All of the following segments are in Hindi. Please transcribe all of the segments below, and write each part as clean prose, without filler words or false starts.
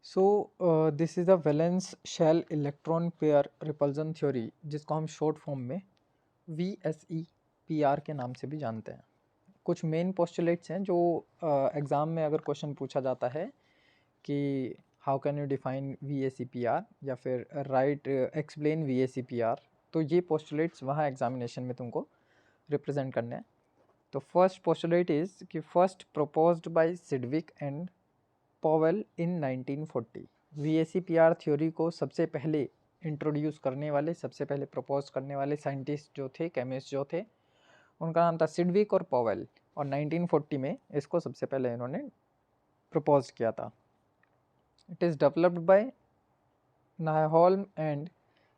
So this is the valence shell electron pair repulsion theory, जिसको हम शॉर्ट फॉर्म में VSEPR के नाम से भी जानते हैं। कुछ मेन पोस्टुलेट्स हैं जो एग्ज़ाम में अगर क्वेश्चन पूछा जाता है कि how can you define VSEPR या फिर राइट एक्सप्लेन VSEPR, तो ये पोस्टुलेट्स वहाँ एग्जामिनेशन में तुमको रिप्रेजेंट करने हैं। तो फर्स्ट पोस्टुलेट इज़ कि first proposed by Sidgwick and Powell in 1940। VSEPR theory को सबसे पहले इंट्रोड्यूस करने वाले, सबसे पहले प्रपोज करने वाले साइंटिस्ट जो थे, केमिस्ट जो थे, उनका नाम था सिडविक और पॉवेल, और 1940 में इसको सबसे पहले इन्होंने प्रपोज किया था। It is developed by Nyholm and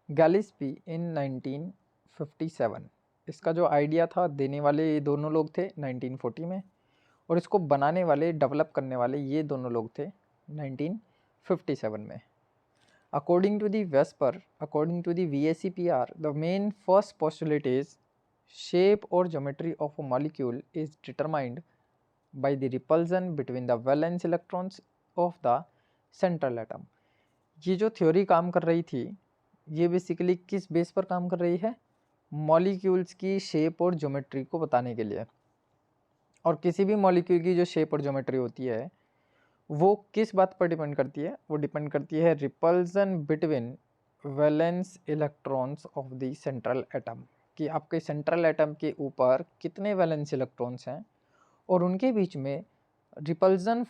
Gillespie in 1957। इसका जो आइडिया था देने वाले ये दोनों लोग थे 1940 में, और इसको बनाने वाले, डेवलप करने वाले ये दोनों लोग थे 1957 में। According to the Vesper, according to the VSEPR, the main first postulate is shape or geometry of a molecule is determined by the repulsion between the valence electrons of the central atom। ये जो थ्योरी काम कर रही थी, ये बेसिकली किस बेस पर काम कर रही है? मॉलिक्यूल्स की शेप और ज्योमेट्री को बताने के लिए। और किसी भी मॉलिक्यूल की जो शेप और ज्योमेट्री होती है वो किस बात पर डिपेंड करती है? वो डिपेंड करती है repulsion between valence electrons of the central atom, कि आपके सेंट्रल एटम के ऊपर कितने वैलेंस इलेक्ट्रॉन्स हैं और उनके बीच में रिपल्जन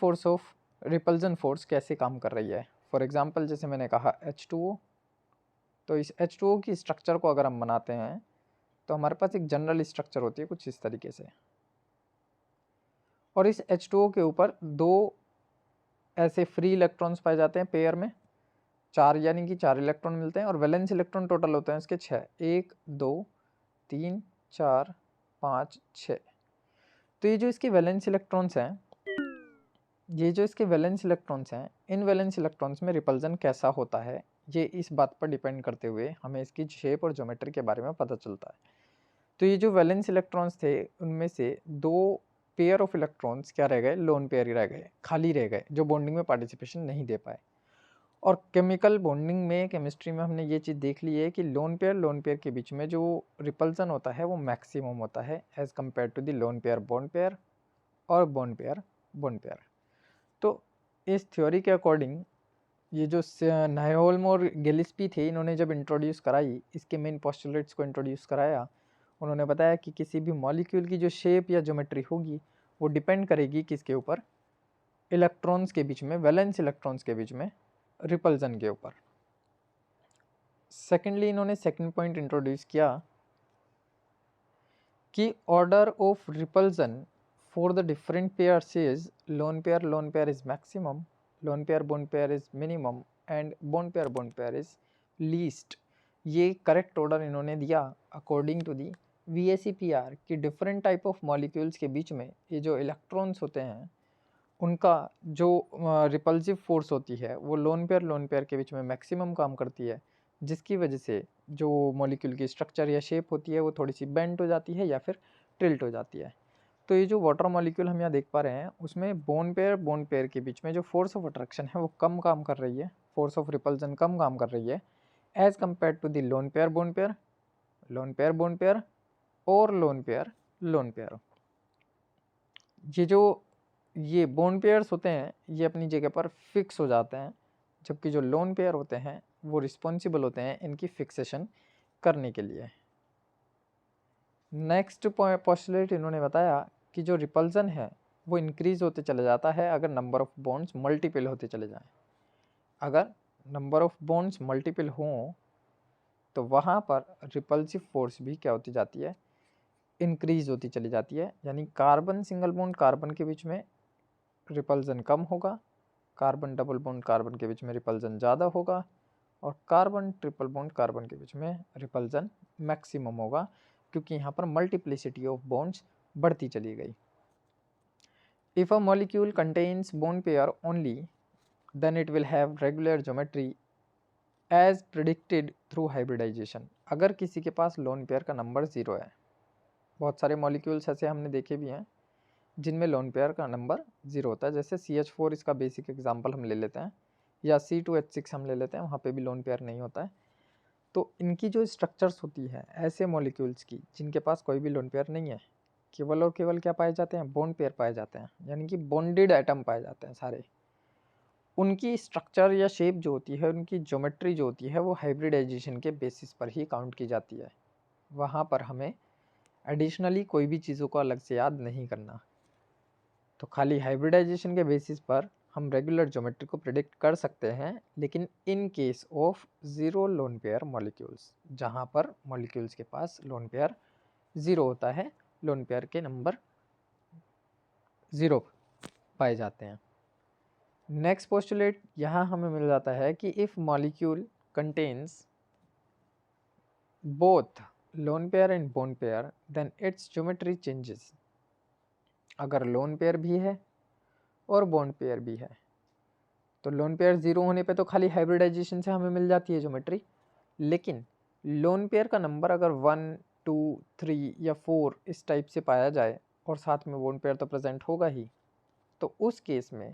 फोर्स कैसे काम कर रही है। फॉर एग्जांपल जैसे मैंने कहा H2O, तो इस H2O की स्ट्रक्चर को अगर हम बनाते हैं तो हमारे पास एक जनरल स्ट्रक्चर होती है कुछ इस तरीके से, और इस H2O के ऊपर दो ऐसे फ्री इलेक्ट्रॉन्स पाए जाते हैं पेयर में, चार, यानी कि 4 इलेक्ट्रॉन मिलते हैं, और वैलेंस इलेक्ट्रॉन टोटल होते हैं इसके 6, 1 2 3 4 5 6। तो ये जो इसके वैलेंस इलेक्ट्रॉन्स हैं, इन वैलेंस इलेक्ट्रॉन्स में रिपल्जन कैसा होता है, ये इस बात पर डिपेंड करते हुए हमें इसकी शेप और ज्योमेट्री के बारे में पता चलता है। तो ये जो वैलेंस इलेक्ट्रॉन्स थे उनमें से 2 पेयर ऑफ इलेक्ट्रॉन्स क्या रह गए? लोन पेयर ही रह गए, खाली रह गए, जो बॉन्डिंग में पार्टिसिपेशन नहीं दे पाए। और केमिकल बॉन्डिंग में, केमिस्ट्री में हमने ये चीज़ देख ली है कि लोन पेयर के बीच में जो रिपल्सन होता है वो मैक्सिमम होता है as compared to the lone pair bond pair और बॉन्ड पेयर। तो इस थ्योरी के अकॉर्डिंग ये जो नायहोल्म और गिलिस्पी थे, इन्होंने जब इंट्रोड्यूस कराई, इसके मेन पोस्टुलेट्स को इंट्रोड्यूस कराया, उन्होंने बताया कि किसी भी मॉलिक्यूल की जो शेप या ज्योमेट्री होगी वो डिपेंड करेगी किसके ऊपर? इलेक्ट्रॉन्स के बीच में, वैलेंस इलेक्ट्रॉन्स के बीच में रिपल्जन के ऊपर। सेकेंडली इन्होंने सेकेंड पॉइंट इंट्रोड्यूस किया कि order of repulsion for the different pairs is loan pair is maximum, loan pair bond pair is minimum, and bond pair is least. ये करेक्ट ऑर्डर इन्होंने दिया अकॉर्डिंग टू दी VSEPR कि डिफरेंट टाइप ऑफ मॉलिक्यूल्स के बीच में ये जो इलेक्ट्रॉन्स होते हैं उनका जो रिपल्सिव फोर्स होती है वो लोन पेयर के बीच में मैक्सिमम काम करती है, जिसकी वजह से जो मॉलिक्यूल की स्ट्रक्चर या शेप होती है वो थोड़ी सी बेंड हो जाती है या फिर टिल्ट हो जाती है। तो ये जो वाटर मॉलिक्यूल हम यहाँ देख पा रहे हैं उसमें बॉन्ड पेयर के बीच में जो फोर्स ऑफ अट्रैक्शन है वो कम काम कर रही है, फोर्स ऑफ रिपल्जन कम काम कर रही है as compared to the lone pair bond pair और लोन पेयर। ये बॉन्ड पेयर्स होते हैं ये अपनी जगह पर फिक्स हो जाते हैं, जबकि जो लोन पेयर होते हैं वो रिस्पॉन्सिबल होते हैं इनकी फिक्सेशन करने के लिए। नेक्स्ट पोस्टुलेट इन्होंने बताया कि जो रिपल्जन है वो इंक्रीज होते चले जाता है अगर नंबर ऑफ बॉन्ड्स मल्टीपल होते चले जाएं। अगर नंबर ऑफ बॉन्ड्स मल्टीपल हों तो वहाँ पर रिपल्सिव फोर्स भी क्या होती जाती है? इंक्रीज होती चली जाती है। यानी कार्बन सिंगल बॉन्ड कार्बन के बीच में रिपल्जन कम होगा, कार्बन डबल बॉन्ड कार्बन के बीच में रिपल्जन ज़्यादा होगा, और कार्बन ट्रिपल बॉन्ड कार्बन के बीच में रिपल्जन मैक्सिमम होगा, क्योंकि यहाँ पर मल्टीप्लिसिटी ऑफ बॉन्ड्स बढ़ती चली गई। If a molecule contains bond pair only then it will have regular geometry as predicted through hybridization. अगर किसी के पास लोन पेयर का नंबर 0 है, बहुत सारे मॉलिक्यूल्स ऐसे हमने देखे भी हैं जिनमें लोन पेयर का नंबर 0 होता है, जैसे CH4 इसका बेसिक एग्जांपल हम ले लेते हैं या C2H6 हम ले लेते हैं, वहाँ पे भी लोन पेयर नहीं होता है। तो इनकी जो स्ट्रक्चर्स होती है ऐसे मॉलिक्यूल्स की जिनके पास कोई भी लोन पेयर नहीं है, केवल और केवल क्या पाए जाते हैं, बॉन्ड पेयर पाए जाते हैं, यानी कि बॉन्डेड एटम पाए जाते हैं सारे। उनकी स्ट्रक्चर या शेप जो होती है, उनकी ज्योमेट्री जो होती है, वो हाइब्रिडाइजेशन के बेसिस पर ही काउंट की जाती है। वहाँ पर हमें एडिशनली कोई भी चीज़ों को अलग से याद नहीं करना। तो खाली हाइब्रिडाइजेशन के बेसिस पर हम रेगुलर ज्योमेट्री को प्रिडिक्ट कर सकते हैं, लेकिन in case of zero lone pair molecules, जहाँ पर मॉलिक्यूल्स के पास लोन पेयर ज़ीरो होता है, लोन पेयर के नंबर ज़ीरो पाए जाते हैं। नेक्स्ट पोस्टुलेट यहाँ हमें मिल जाता है कि if molecule contains both lone pair and bond pair then its geometry changes. अगर लोन पेयर भी है और बॉन्ड पेयर भी है, तो लोन पेयर ज़ीरो होने पे तो खाली हाइब्रिडाइजेशन से हमें मिल जाती है ज्योमेट्री, लेकिन लोन पेयर का नंबर अगर 1, 2, 3 या 4 इस टाइप से पाया जाए और साथ में बॉन्ड पेयर तो प्रेजेंट होगा ही, तो उस केस में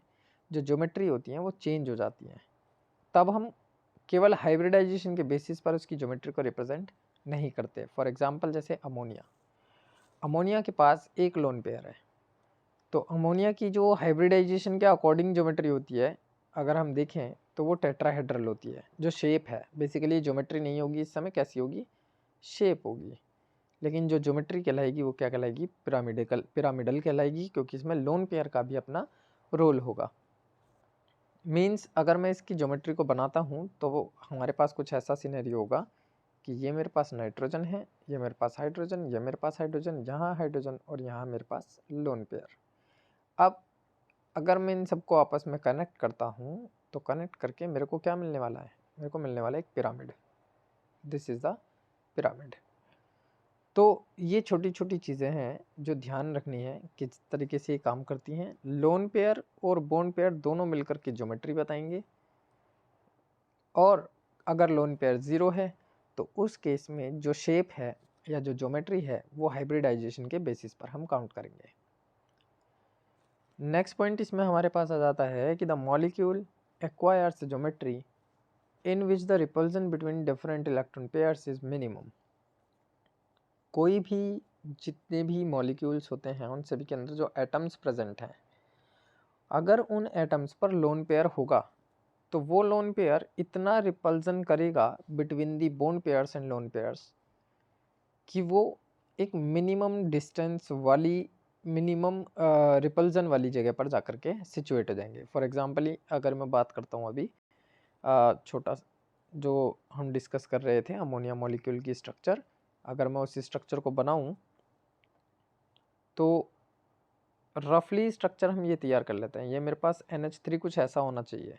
जो ज्योमेट्री होती हैं वो चेंज हो जाती हैं। तब हम केवल हाइब्रिडाइजेशन के बेसिस पर उसकी ज्योमेट्री को रिप्रेजेंट नहीं करते। फॉर एग्जांपल जैसे अमोनिया के पास एक लोन पेयर है, तो अमोनिया की जो हाइब्रिडाइजेशन के अकॉर्डिंग ज्योमेट्री होती है, अगर हम देखें तो वो टेट्राहेड्रल होती है। जो शेप है, बेसिकली ज्योमेट्री नहीं होगी इस समय, कैसी होगी, शेप होगी। लेकिन जो ज्योमेट्री कहलाएगी वो क्या कहलाएगी, पिरामिडल कहलाएगी, क्योंकि इसमें लोन पेयर का भी अपना रोल होगा। मीन्स अगर मैं इसकी ज्योमेट्री को बनाता हूँ तो वो हमारे पास कुछ ऐसा सिनेरियो होगा कि ये मेरे पास नाइट्रोजन है, ये मेरे पास हाइड्रोजन, ये मेरे पास हाइड्रोजन, यहाँ हाइड्रोजन और यहाँ मेरे पास लोन पेयर। अब अगर मैं इन सबको आपस में कनेक्ट करता हूँ तो कनेक्ट करके मेरे को क्या मिलने वाला है, मेरे को मिलने वाला है एक pyramid. This is the pyramid. तो ये छोटी छोटी चीज़ें हैं जो ध्यान रखनी है, किस तरीके से ये काम करती हैं। लोन पेयर और बॉन्ड पेयर दोनों मिलकर के ज्योमेट्री बताएंगे, और अगर लोन पेयर ज़ीरो है तो उस केस में जो शेप है या जो ज्योमेट्री है वो हाइब्रिडाइजेशन के बेसिस पर हम काउंट करेंगे। नेक्स्ट पॉइंट इसमें हमारे पास आ जाता है कि the molecule acquires geometry in which the repulsion between different electron pairs is minimum. कोई भी जितने भी मॉलिक्यूल्स होते हैं उन सभी के अंदर जो एटम्स प्रेजेंट हैं, अगर उन एटम्स पर लोन पेयर होगा तो वो लोन पेयर इतना रिपल्सन करेगा between the bond pairs and lone pairs कि वो एक मिनिमम डिस्टेंस वाली, मिनिमम रिपल्सन वाली जगह पर जाकर के सिचुएट हो जाएंगे। फॉर एग्जांपल अगर मैं बात करता हूँ अभी छोटा जो हम डिस्कस कर रहे थे अमोनिया मॉलिक्यूल की स्ट्रक्चर, अगर मैं उस स्ट्रक्चर को बनाऊं तो रफली स्ट्रक्चर हम ये तैयार कर लेते हैं। ये मेरे पास NH3 कुछ ऐसा होना चाहिए।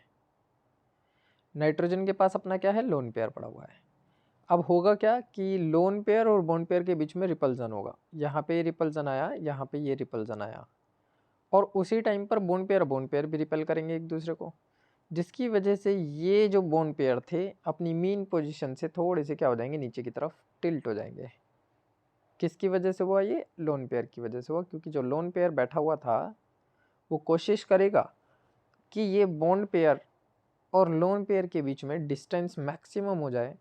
नाइट्रोजन के पास अपना क्या है, लोन पेयर पड़ा हुआ है। अब होगा क्या कि लोन पेयर और बॉन्ड पेयर के बीच में रिपल्सन होगा। यहाँ पे ये रिपल्सन आया, यहाँ पे ये रिपल्सन आया, और उसी टाइम पर बॉन्ड पेयर भी रिपेल करेंगे एक दूसरे को, जिसकी वजह से ये जो बॉन्ड पेयर थे अपनी मीन पोजीशन से थोड़े से क्या हो जाएंगे, नीचे की तरफ टिल्ट हो जाएंगे। किसकी वजह से हुआ, ये लोन पेयर की वजह से हुआ, क्योंकि जो लोन पेयर बैठा हुआ था वो कोशिश करेगा कि ये बॉन्ड पेयर और लोन पेयर के बीच में डिस्टेंस मैक्सिमम हो जाए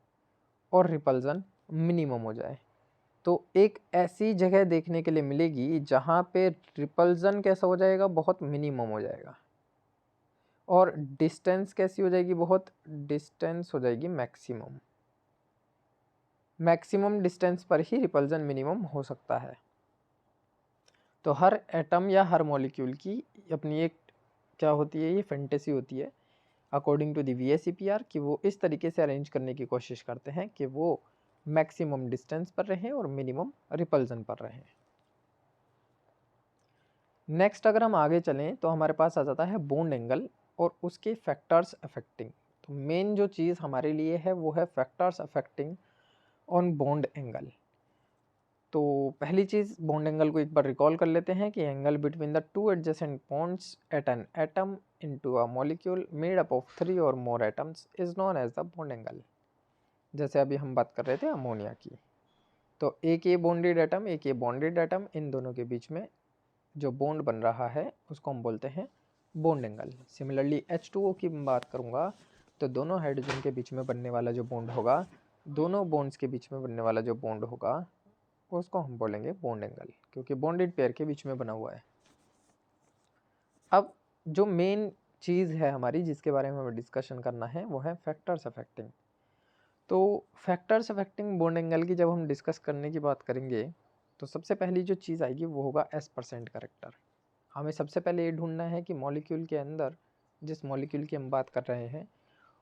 और रिपल्सन मिनिमम हो जाए। तो एक ऐसी जगह देखने के लिए मिलेगी जहाँ पे रिपल्सन कैसा हो जाएगा, बहुत मिनिमम हो जाएगा, और डिस्टेंस कैसी हो जाएगी, बहुत डिस्टेंस हो जाएगी मैक्सिमम। मैक्सिमम डिस्टेंस पर ही रिपल्सन मिनिमम हो सकता है। तो हर एटम या हर मॉलिक्यूल की अपनी एक क्या होती है, ये फैंटेसी होती है अकॉर्डिंग टू दी VSEPR कि वो इस तरीके से अरेंज करने की कोशिश करते हैं कि वो मैक्सिमम डिस्टेंस पर रहें और मिनिमम रिपल्सन पर रहें। नेक्स्ट अगर हम आगे चलें तो हमारे पास आ जाता है बॉन्ड एंगल और उसके फैक्टर्स अफेक्टिंग। तो मेन जो चीज़ हमारे लिए है वो है factors affecting on bond angle. तो पहली चीज़ बॉन्ड एंगल को एक बार रिकॉल कर लेते हैं कि angle between the two adjacent bonds at an atom into a molecule made up of 3 और more atoms is known as the bond angle. जैसे अभी हम बात कर रहे थे अमोनिया की, तो एक ये बॉन्डेड एटम, एक ये बॉन्डेड एटम, इन दोनों के बीच में जो बॉन्ड बन रहा है उसको हम बोलते हैं बॉन्ड एंगल। सिमिलरली H2O की मैं बात करूँगा तो दोनों हाइड्रोजन के बीच में बनने वाला जो बॉन्ड होगा, दोनों बॉन्ड्स के बीच में बनने वाला जो बॉन्ड होगा उसको हम बोलेंगे बॉन्ड एंगल, क्योंकि बॉन्डेड पेयर के बीच में बना हुआ है। अब जो मेन चीज़ है हमारी जिसके बारे में हमें डिस्कशन करना है वो है फैक्टर्स अफेक्टिंग। तो फैक्टर्स अफेक्टिंग बॉन्ड एंगल की जब हम डिस्कस करने की बात करेंगे तो सबसे पहली जो चीज़ आएगी वो होगा S% करेक्टर। हमें सबसे पहले ये ढूंढना है कि मॉलिक्यूल के अंदर जिस मॉलिक्यूल की हम बात कर रहे हैं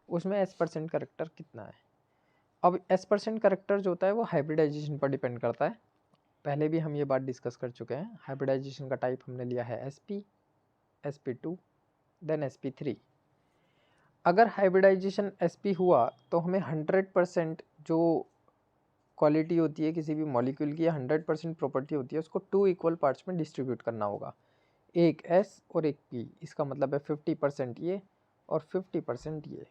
उसमें S% करेक्टर कितना है। अब S% करेक्टर जो होता है वो हाइब्रिडाइजेशन पर डिपेंड करता है। पहले भी हम ये बात डिस्कस कर चुके हैं। हाइब्रिडाइजेशन का टाइप हमने लिया है sp, sp2 देन sp3। अगर हाइब्रिडाइजेशन sp हुआ तो हमें 100% जो क्वालिटी होती है किसी भी मॉलिक्यूल की, 100% प्रॉपर्टी होती है, उसको 2 इक्वल पार्ट्स में डिस्ट्रीब्यूट करना होगा, एक S और एक P। इसका मतलब है 50% ये और 50% ये।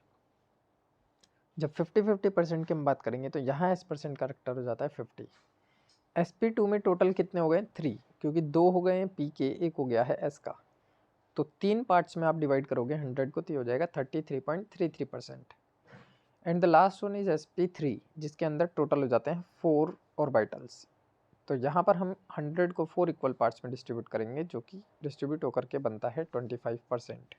जब 50-50% की हम बात करेंगे तो यहाँ S% करेक्टर हो जाता है 50। sp2 में टोटल कितने हो गए 3, क्योंकि 2 हो गए हैं P के, एक हो गया है S का। तो 3 पार्ट्स में आप डिवाइड करोगे 100 को तो ये हो जाएगा 33.33%। And the last one is sp3 जिसके अंदर टोटल हो जाते हैं 4 ऑर्बिटल्स। तो यहाँ पर हम 100 को 4 इक्वल पार्ट्स में डिस्ट्रीब्यूट करेंगे जो कि डिस्ट्रीब्यूट होकर के बनता है 25%।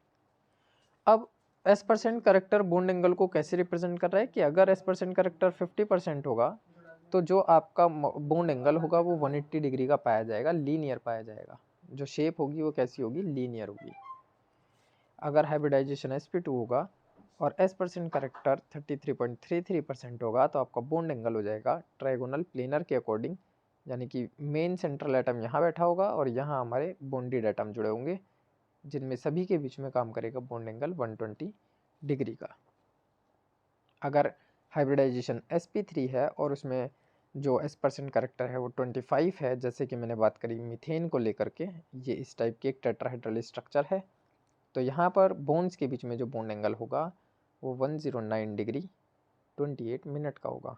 अब S% करेक्टर बॉन्ड एंगल को कैसे रिप्रेजेंट कर रहा है कि अगर S% करेक्टर 50% होगा तो जो आपका बॉन्ड एंगल होगा वो 180 डिग्री का पाया जाएगा, लीनियर पाया जाएगा। जो शेप होगी वो कैसी होगी, लीनियर होगी। अगर हाइब्रिडाइजेशन sp2 होगा और S% करेक्टर 33.33% होगा तो आपका बॉन्ड एंगल हो जाएगा ट्रायगोनल प्लेनर के अकॉर्डिंग, यानी कि मेन सेंट्रल एटम यहाँ बैठा होगा और यहाँ हमारे बॉन्डेड एटम जुड़े होंगे जिनमें सभी के बीच में काम करेगा बॉन्ड एंगल 120 डिग्री का। अगर हाइब्रिडाइजेशन sp3 है और उसमें जो S% करेक्टर है वो 25 है, जैसे कि मैंने बात करी मीथेन को लेकर के, ये इस टाइप की एक टेट्राहेड्रल स्ट्रक्चर है, तो यहाँ पर बोन्स के बीच में जो बॉन्ड एंगल होगा वो 109 डिग्री 28 मिनट का होगा।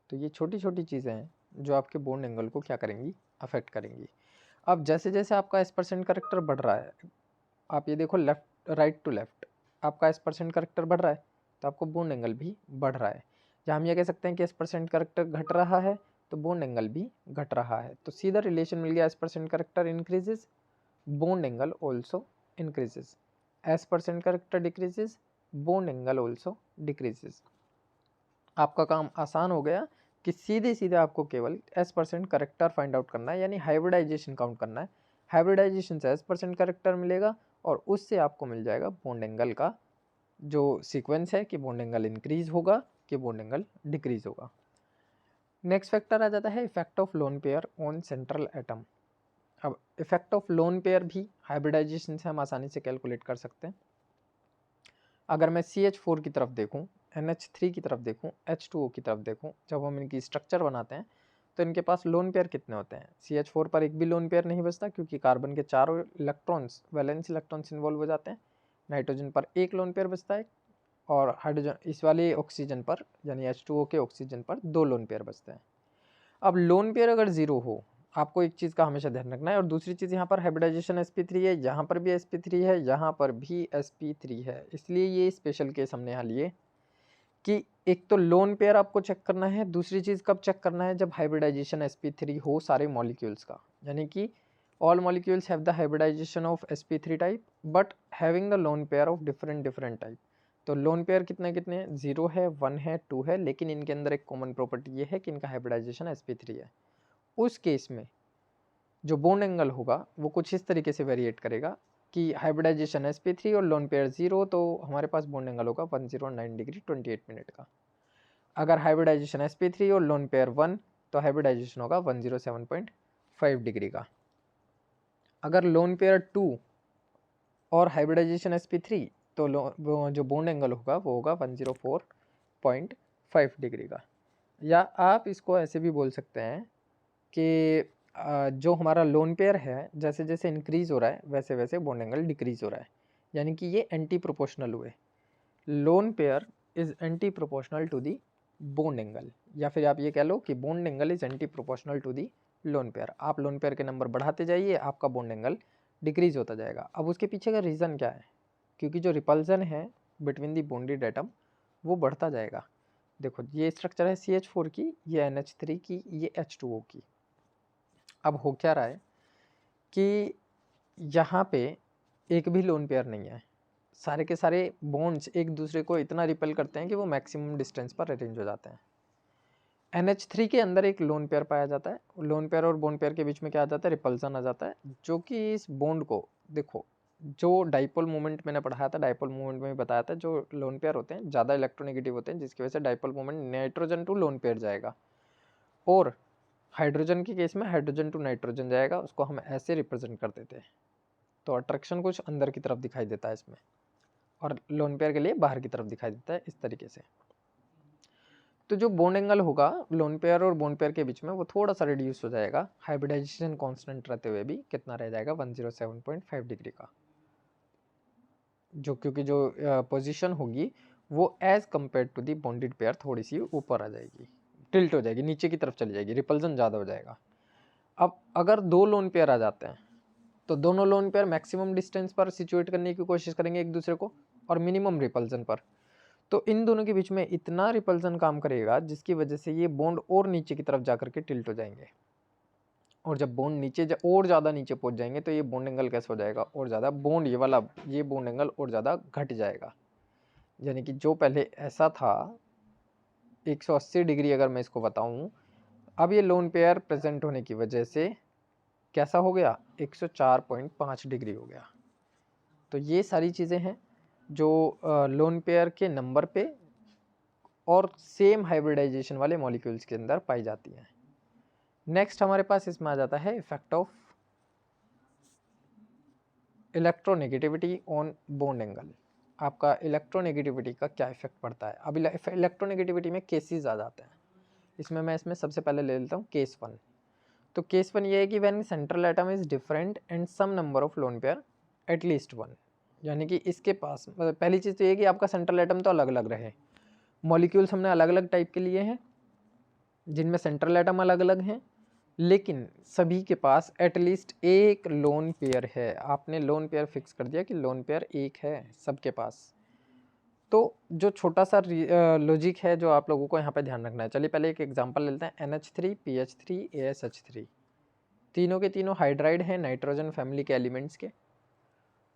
तो ये छोटी छोटी चीज़ें हैं जो आपके बॉन्ड एंगल को क्या करेंगी, अफेक्ट करेंगी। अब जैसे जैसे आपका S% करेक्टर बढ़ रहा है, आप ये देखो लेफ्ट राइट टू लेफ्ट आपका S% करेक्टर बढ़ रहा है तो आपको बॉन्ड एंगल भी बढ़ रहा है। या हम ये कह सकते हैं कि S% करेक्टर घट रहा है तो बॉन्ड एंगल भी घट रहा है। तो सीधा रिलेशन मिल गया, S% character increases bond angle also increases, S% character decreases bond angle also decreases। आपका काम आसान हो गया कि सीधे सीधे आपको केवल S% करेक्टर फाइंड आउट करना है, यानी हाइब्रिडाइजेशन काउंट करना है। हाइब्रिडाइजेशन से S% करेक्टर मिलेगा और उससे आपको मिल जाएगा बॉन्ड एंगल का जो सीक्वेंस है कि बॉन्ड एंगल इंक्रीज होगा कि बॉन्ड एंगल डिक्रीज होगा। नेक्स्ट फैक्टर आ जाता है effect of lone pair on central atom. अब इफेक्ट ऑफ लोन पेयर भी हाइब्रिडाइजेशन से हम आसानी से कैलकुलेट कर सकते हैं। अगर मैं CH4 की तरफ देखूं, NH3 की तरफ देखूं, H2O की तरफ देखूं, जब हम इनकी स्ट्रक्चर बनाते हैं तो इनके पास लोन पेयर कितने होते हैं। CH4 पर एक भी लोन पेयर नहीं बचता क्योंकि कार्बन के चारों इलेक्ट्रॉन्स वैलेंस इलेक्ट्रॉन्स इन्वॉल्व हो जाते हैं। नाइट्रोजन पर एक लोन पेयर बचता है और हाइड्रोजन इस वाले ऑक्सीजन पर यानी H2O के ऑक्सीजन पर 2 लोन पेयर बचते हैं। अब लोन पेयर अगर 0 हो, आपको एक चीज़ का हमेशा ध्यान रखना है। और दूसरी चीज़, यहाँ पर हाइब्रिडाइजेशन sp3 है, यहाँ पर भी sp3 है, यहाँ पर भी sp3 है, इसलिए ये स्पेशल केस हमने यहाँ लिए कि एक तो लोन पेयर आपको चेक करना है, दूसरी चीज़ कब चेक करना है, जब हाइब्रिडाइजेशन sp3 हो सारे मॉलिक्यूल्स का, यानी कि all molecules have the hybridization of sp3 type but having the lone pair of different type. तो लोन पेयर कितने कितने, 0 है, 1 है, 2 है, लेकिन इनके अंदर एक कॉमन प्रॉपर्टी ये है कि इनका हाइब्रिडाइजेशन sp3 है। उस केस में जो बॉन्ड एंगल होगा वो कुछ इस तरीके से वेरिएट करेगा कि हाइब्रिडाइजेशन sp3 और लोन पेयर 0 तो हमारे पास बॉन्ड एंगल होगा 109 डिग्री 28 मिनट का। अगर हाइब्रिडाइजेशन sp3 और लोन पेयर 1 तो हाइब्रिडाइजेशन होगा 107.5 डिग्री का। अगर लोन पेयर 2 और हाइब्रिडाइजेशन sp3 तो जो बॉन्ड एंगल होगा वो होगा 104.5 डिग्री का। या आप इसको ऐसे भी बोल सकते हैं कि जो हमारा लोन पेयर है जैसे जैसे इंक्रीज हो रहा है वैसे वैसे बॉन्ड एंगल डिक्रीज हो रहा है, यानी कि ये एंटी प्रोपोर्शनल हुए। Lone pair is anti proportional to the bond angle, या फिर आप ये कह लो कि bond angle is anti proportional to the lone pair. आप लोन पेयर के नंबर बढ़ाते जाइए, आपका बॉन्ड एंगल डिक्रीज होता जाएगा। अब उसके पीछे का रीज़न क्या है? क्योंकि जो रिपल्जन है बिटवीन दी बॉन्डेड एटम वो बढ़ता जाएगा। देखो ये स्ट्रक्चर है CH4 की, ये NH3 की, ये H2O की। अब हो क्या रहा है कि यहाँ पे एक भी लोन पेयर नहीं है, सारे के सारे बॉन्ड्स एक दूसरे को इतना रिपेल करते हैं कि वो मैक्सिमम डिस्टेंस पर अरेंज हो जाते हैं। NH3 के अंदर एक लोन पेयर पाया जाता है, लोन पेयर और बॉन्ड पेयर के बीच में क्या आ जाता है? रिपल्सन आ जाता है, जो कि इस बॉन्ड को, देखो जो डाइपोल मोमेंट मैंने पढ़ाया था, डाइपोल मोमेंट में भी बताया था, जो लोन पेयर होते हैं ज़्यादा इलेक्ट्रोनेगेटिव होते हैं, जिसकी वजह से dipole moment nitrogen to lone pair जाएगा, और हाइड्रोजन के केस में हाइड्रोजन टू नाइट्रोजन जाएगा, उसको हम ऐसे रिप्रेजेंट कर देते हैं। तो अट्रैक्शन कुछ अंदर की तरफ दिखाई देता है इसमें, और लोन पेयर के लिए बाहर की तरफ दिखाई देता है इस तरीके से। तो जो बॉन्ड एंगल होगा लोन पेयर और बॉन्ड पेयर के बीच में वो थोड़ा सा रिड्यूस हो जाएगा, हाइब्रिडाइजेशन कांस्टेंट रहते हुए भी कितना रह जाएगा? 107.5 डिग्री का, जो क्योंकि जो पोजीशन होगी वो as compared to the bonded pair थोड़ी सी ऊपर आ जाएगी, टिल्ट हो जाएगी, नीचे की तरफ चली जाएगी, रिपल्जन ज़्यादा हो जाएगा। अब अगर दो लोन पेयर आ जाते हैं तो दोनों लोन पेयर मैक्सिमम डिस्टेंस पर सिचुएट करने की कोशिश करेंगे एक दूसरे को, और मिनिमम रिपल्जन पर। तो इन दोनों के बीच में इतना रिपल्सन काम करेगा जिसकी वजह से ये बॉन्ड और नीचे की तरफ जाकर के टिल्ट हो जाएंगे, और जब बॉन्ड नीचे और ज़्यादा नीचे पहुंच जाएंगे तो ये बॉन्ड एंगल कैसे हो जाएगा? और ज़्यादा बॉन्ड ये वाला, ये बॉन्ड एंगल और ज़्यादा घट जाएगा। यानी कि जो पहले ऐसा था 180 डिग्री अगर मैं इसको बताऊं, अब ये लोन पेयर प्रेजेंट होने की वजह से कैसा हो गया? 104.5 डिग्री हो गया। तो ये सारी चीज़ें हैं जो लोन पेयर के नंबर पे और सेम हाइब्रिडाइजेशन वाले मॉलिक्यूल्स के अंदर पाई जाती हैं। नेक्स्ट हमारे पास इसमें आ जाता है effect of electronegativity on bond angle. आपका इलेक्ट्रोनेगेटिविटी का क्या इफेक्ट पड़ता है? अब इलेक्ट्रोनेगेटिविटी में केसेस आ जाते हैं, इसमें सबसे पहले ले लेता हूँ केस 1। तो केस 1 ये है कि when central atom is different and some number of lone pair at least 1, यानी कि इसके पास पहली चीज़ तो ये कि आपका सेंट्रल एटम तो अलग अलग रहे, मॉलिक्यूल्स हमने अलग अलग टाइप के लिए हैं जिनमें सेंट्रल एटम अलग अलग हैं, लेकिन सभी के पास एटलीस्ट एक लोन पेयर है। आपने लोन पेयर फिक्स कर दिया कि लोन पेयर एक है सबके पास। तो जो छोटा सा लॉजिक है जो आप लोगों को यहाँ पे ध्यान रखना है, चलिए पहले एक एग्जांपल लेते हैं। NH3 PH3 ASH3 तीनों के तीनों हाइड्राइड हैं नाइट्रोजन फैमिली के एलिमेंट्स के,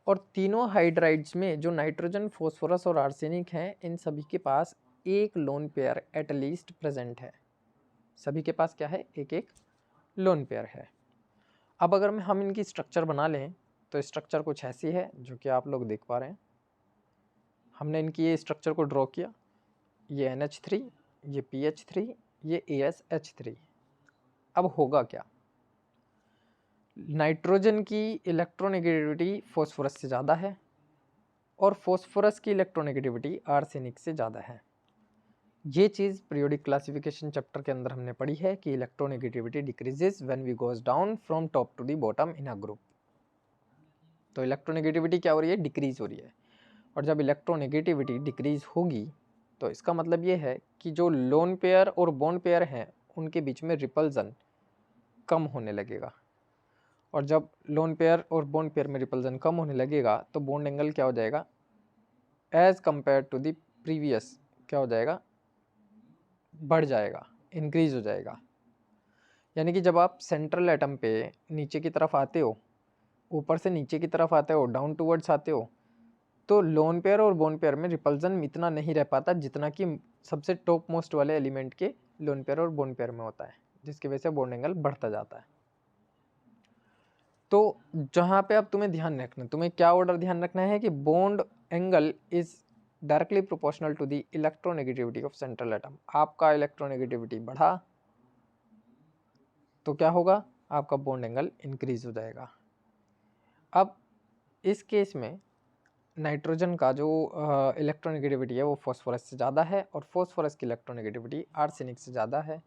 और तीनों हाइड्राइड्स में जो नाइट्रोजन फॉस्फोरस और आर्सेनिक हैं इन सभी के पास एक लोन पेयर एटलीस्ट प्रेजेंट है। सभी के पास क्या है? एक एक लोन पेयर है। अब अगर हम इनकी स्ट्रक्चर बना लें तो स्ट्रक्चर कुछ ऐसी है जो कि आप लोग देख पा रहे हैं। हमने इनकी ये स्ट्रक्चर को ड्रॉ किया, ये NH3, ये PH3, ये ASH3। अब होगा क्या? नाइट्रोजन की इलेक्ट्रोनेगेटिविटी फॉस्फोरस से ज़्यादा है और फॉस्फोरस की इलेक्ट्रोनेगेटिविटी आर्सेनिक से ज़्यादा है। ये चीज़ पीरियोडिक क्लासिफिकेशन चैप्टर के अंदर हमने पढ़ी है कि electronegativity decreases when we goes down from top to the bottom in a group. तो इलेक्ट्रोनेगेटिविटी क्या हो रही है? डिक्रीज हो रही है। और जब इलेक्ट्रोनेगेटिविटी डिक्रीज होगी तो इसका मतलब ये है कि जो लोन पेयर और बॉन्ड पेयर हैं उनके बीच में रिपल्जन कम होने लगेगा, और जब लोन पेयर और बॉन्ड पेयर में रिपल्जन कम होने लगेगा तो बॉन्ड एंगल क्या हो जाएगा? As compared to the previous क्या हो जाएगा? बढ़ जाएगा, इंक्रीज हो जाएगा। यानी कि जब आप सेंट्रल एटम पे नीचे की तरफ आते हो, ऊपर से नीचे की तरफ आते हो, डाउन टूवर्ड्स आते हो, तो लोन पेयर और बॉन्ड पेयर में रिपल्जन इतना नहीं रह पाता जितना कि सबसे टॉप मोस्ट वाले एलिमेंट के लोन पेयर और बॉन्ड पेयर में होता है, जिसकी वजह से बॉन्ड एंगल बढ़ता जाता है। तो जहाँ पे अब तुम्हें ध्यान रखना, तुम्हें क्या ऑर्डर ध्यान रखना है कि bond angle is directly proportional to the electronegativity of central atom. आपका इलेक्ट्रोनेगेटिविटी बढ़ा तो क्या होगा? आपका बॉन्ड एंगल इंक्रीज हो जाएगा। अब इस केस में नाइट्रोजन का जो इलेक्ट्रोनेगेटिविटी है वो फॉस्फोरस से ज़्यादा है और फॉस्फोरस की इलेक्ट्रोनेगेटिविटी आर्सेनिक से ज़्यादा है।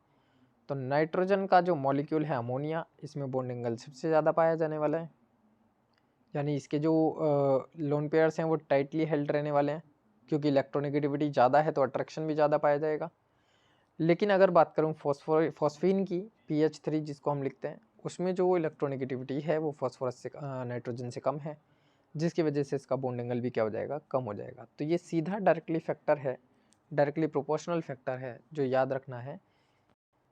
तो नाइट्रोजन का जो मॉलिक्यूल है अमोनिया, इसमें बॉन्ड एंगल सबसे ज़्यादा पाया जाने वाला है, यानी इसके जो लोन पेयर्स हैं वो टाइटली हेल्ड रहने वाले हैं, क्योंकि इलेक्ट्रोनेगेटिविटी ज़्यादा है तो अट्रैक्शन भी ज़्यादा पाया जाएगा। लेकिन अगर बात करूँ फॉस्फीन की, PH3 जिसको हम लिखते हैं, उसमें जो इलेक्ट्रोनेगेटिविटी है वो फॉस्फोरस से नाइट्रोजन से कम है, जिसकी वजह से इसका बॉन्ड एंगल भी क्या हो जाएगा, कम हो जाएगा। तो ये सीधा डायरेक्टली फैक्टर है, डायरेक्टली प्रोपोर्शनल फैक्टर है जो याद रखना है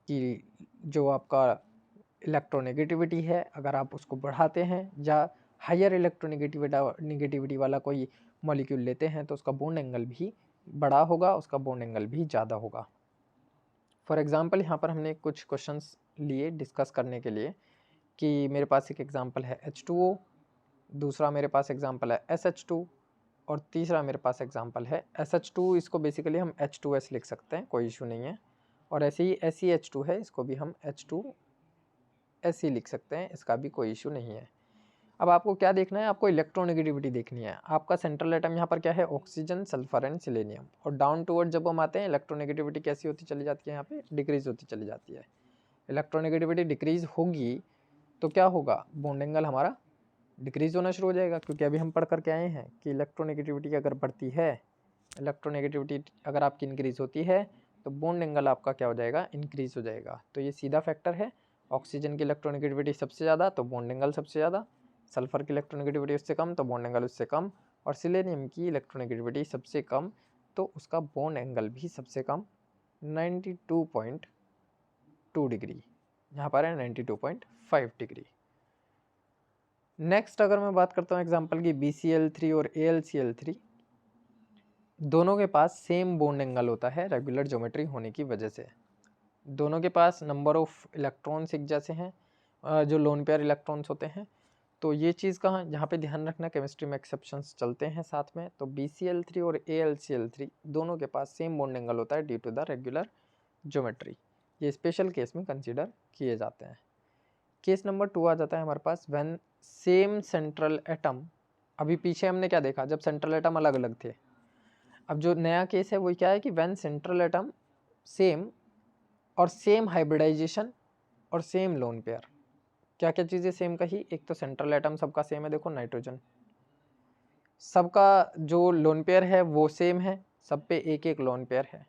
कि जो आपका इलेक्ट्रोनेगेटिविटी है अगर आप उसको बढ़ाते हैं या हायर इलेक्ट्रोनेगेटिविटी वाला कोई मॉलिक्यूल लेते हैं तो उसका बॉन्ड एंगल भी बड़ा होगा, उसका बॉन्ड एंगल भी ज़्यादा होगा। फॉर एग्जांपल यहाँ पर हमने कुछ क्वेश्चंस लिए डिस्कस करने के लिए कि मेरे पास एक एग्जांपल है H2O, दूसरा मेरे पास एग्जांपल है SH2 और तीसरा मेरे पास एग्जांपल है SH2। इसको बेसिकली हम H2S लिख सकते हैं, कोई इशू नहीं है। और ऐसे ही SeH2 है, इसको भी हम H2SE लिख सकते हैं, इसका भी कोई इशू नहीं है। अब आपको क्या देखना है, आपको इलेक्ट्रोनेगेटिविटी देखनी है। आपका सेंट्रल एटम यहाँ पर क्या है, ऑक्सीजन, सल्फर एंड सेलेनियम। और डाउन टूवर्ड जब हम आते हैं इलेक्ट्रोनेगेटिविटी कैसी होती चली जाती है, यहाँ पे डिक्रीज होती चली जाती है। इलेक्ट्रोनेगेटिविटी डिक्रीज होगी तो क्या होगा, बॉन्ड एंगल हमारा डिक्रीज होना शुरू हो जाएगा, क्योंकि अभी हम पढ़ करके आए हैं कि इलेक्ट्रोनेगेटिविटी अगर बढ़ती है, इलेक्ट्रोनेगेटिविटी अगर आपकी इंक्रीज होती है तो बॉन्ड एंगल आपका क्या हो जाएगा, इंक्रीज हो जाएगा। तो ये सीधा फैक्टर है, ऑक्सीजन की इलेक्ट्रोनेगेटिविटी सबसे ज़्यादा तो बॉन्ड एंगल सबसे ज़्यादा, सल्फर की इलेक्ट्रोनेगेटिविटी उससे कम तो बॉन्ड एंगल उससे कम, और सिलेनियम की इलेक्ट्रोनेगेटिविटी सबसे कम तो उसका बॉन्ड एंगल भी सबसे कम 92.2 डिग्री, यहाँ पर है 92.5 डिग्री। नेक्स्ट अगर मैं बात करता हूँ एग्जांपल की BCl3 और AlCl3, दोनों के पास सेम बॉन्ड एंगल होता है रेगुलर ज्योमेट्री होने की वजह से। दोनों के पास नंबर ऑफ इलेक्ट्रॉन्स एक जैसे हैं, जो लोन पेयर इलेक्ट्रॉन्स होते हैं। तो ये चीज़ कहाँ, यहाँ पे ध्यान रखना, केमिस्ट्री में एक्सेप्शंस चलते हैं साथ में। तो BCl3 और AlCl3 दोनों के पास सेम बॉन्ड एंगल होता है due to the regular geometry. ये स्पेशल केस में कंसिडर किए जाते हैं। केस नंबर 2 आ जाता है हमारे पास व्हेन सेम सेंट्रल एटम। अभी पीछे हमने क्या देखा, जब सेंट्रल एटम अलग अलग थे। अब जो नया केस है वो क्या है कि व्हेन सेंट्रल एटम सेम और सेम हाइब्रिडाइजेशन और सेम लोन पेयर। क्या क्या चीज़ें सेम कही, एक तो सेंट्रल एटम सबका सेम है, देखो नाइट्रोजन, सबका जो लोन पेयर है वो सेम है, सब पे एक एक लोन पेयर है।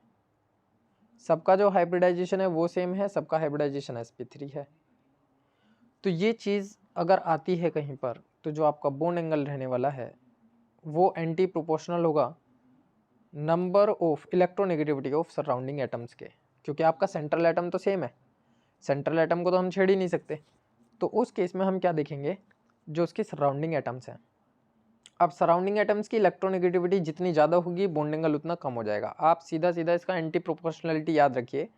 सबका जो हाइब्रिडाइजेशन है वो सेम है, सबका हाइब्रिडाइजेशन sp3 है। तो ये चीज़ अगर आती है कहीं पर तो जो आपका बॉन्ड एंगल रहने वाला है वो एंटी प्रोपोर्शनल होगा number of electronegativity of surrounding atoms के, क्योंकि आपका सेंट्रल एटम तो सेम है, सेंट्रल एटम को तो हम छेड़ ही नहीं सकते। तो उस केस में हम क्या देखेंगे, जो उसके सराउंडिंग एटम्स हैं। अब सराउंडिंग एटम्स की इलेक्ट्रोनेगेटिविटी जितनी ज़्यादा होगी बॉन्ड एंगल उतना कम हो जाएगा। आप सीधा सीधा इसका एंटी प्रोपोर्शनलिटी याद रखिए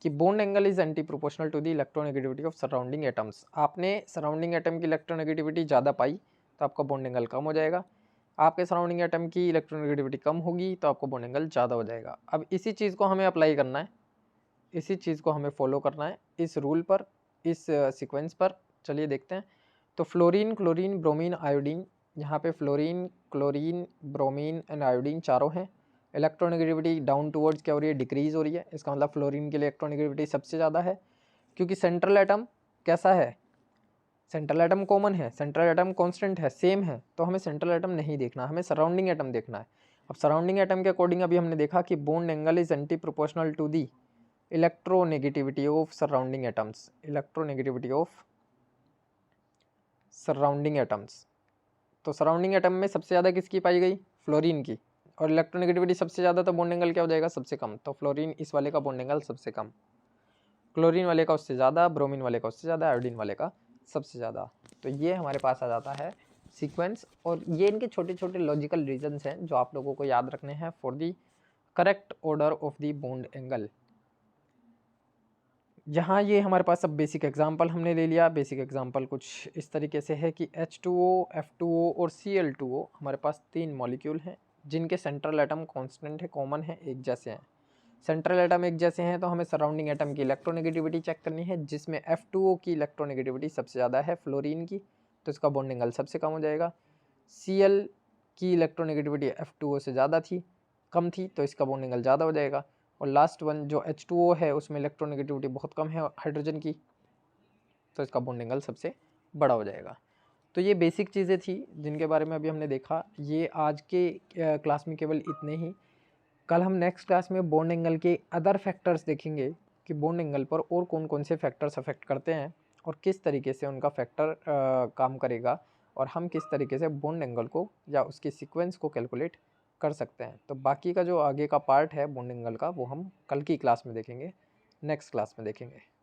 कि bond angle is anti proportional to the electronegativity of surrounding atoms. आपने सराउंडिंग एटम की इलेक्ट्रोनेगेटिविटी ज़्यादा पाई तो आपका बॉन्ड एंगल कम हो जाएगा, आपके सराउंडिंग एटम की इलेक्ट्रोनेगेटिविटी कम होगी तो आपको बॉन्ड एंगल ज़्यादा हो जाएगा। अब इसी चीज़ को हमें अप्लाई करना है, इसी चीज़ को हमें फॉलो करना है इस रूल पर, इस सीक्वेंस पर। चलिए देखते हैं। तो फ्लोरीन, क्लोरीन, ब्रोमीन, आयोडीन, यहाँ पे fluorine, chlorine, bromine and iodine चारों हैं। इलेक्ट्रोनेगेटिविटी डाउन टूवर्ड्स क्या हो रही है, डिक्रीज हो रही है। इसका मतलब फ्लोरीन की इलेक्ट्रोनेगेटिविटी सबसे ज़्यादा है, क्योंकि सेंट्रल एटम कैसा है, सेंट्रल एटम कॉमन है, सेंट्रल एटम कांस्टेंट है, सेम है। तो हमें सेंट्रल एटम नहीं देखना, हमें सराउंडिंग एटम देखना है। अब सराउंडिंग एटम के अकॉर्डिंग अभी हमने देखा कि bond angle is anti proportional to the electronegativity of surrounding atoms, electronegativity of surrounding atoms. तो सराउंडिंग एटम में सबसे ज़्यादा किसकी पाई गई, फ्लोरीन की, और इलेक्ट्रोनेगेटिविटी सबसे ज़्यादा तो बॉन्ड एंगल क्या हो जाएगा, सबसे कम। तो फ्लोरीन इस वाले का बॉन्ड एंगल सबसे कम, क्लोरीन वाले का उससे ज़्यादा, ब्रोमीन वाले का उससे ज़्यादा, आयोडीन वाले का सबसे ज़्यादा। तो ये हमारे पास आ जाता है सीक्वेंस, और ये इनके छोटे छोटे लॉजिकल रीजंस हैं जो आप लोगों को याद रखने हैं for the correct order of the bond angle. यहाँ ये हमारे पास अब बेसिक एग्जांपल हमने ले लिया। बेसिक एग्जांपल कुछ इस तरीके से है कि H2O, F2O और Cl2O हमारे पास 3 मॉलिक्यूल हैं जिनके सेंट्रल एटम कांस्टेंट है, कॉमन है, एक जैसे हैं। सेंट्रल एटम एक जैसे हैं तो हमें सराउंडिंग एटम की इलेक्ट्रोनेगेटिविटी चेक करनी है, जिसमें F2O की इलेक्ट्रोनेगेटिविटी सबसे ज़्यादा है फ्लोरीन की, तो इसका बॉन्ड एंगल सबसे कम हो जाएगा। Cl की इलेक्ट्रोनेगेटिविटी F2O से ज़्यादा थी, कम थी, तो इसका बॉन्ड एंगल ज़्यादा हो जाएगा। और लास्ट वन जो H2O है उसमें इलेक्ट्रोनेगेटिविटी बहुत कम है हाइड्रोजन की, तो इसका बॉन्ड एंगल सबसे बड़ा हो जाएगा। तो ये बेसिक चीज़ें थी जिनके बारे में अभी हमने देखा। ये आज के क्लास में केवल इतने ही। कल हम नेक्स्ट क्लास में बॉन्ड एंगल के अदर फैक्टर्स देखेंगे कि बॉन्ड एंगल पर और कौन कौन से फैक्टर्स अफेक्ट करते हैं, और किस तरीके से उनका फैक्टर काम करेगा और हम किस तरीके से बॉन्ड एंगल को या उसके सीक्वेंस को कैलकुलेट कर सकते हैं। तो बाकी का जो आगे का पार्ट है बॉन्ड एंगल का वो हम कल की क्लास में देखेंगे, नेक्स्ट क्लास में देखेंगे।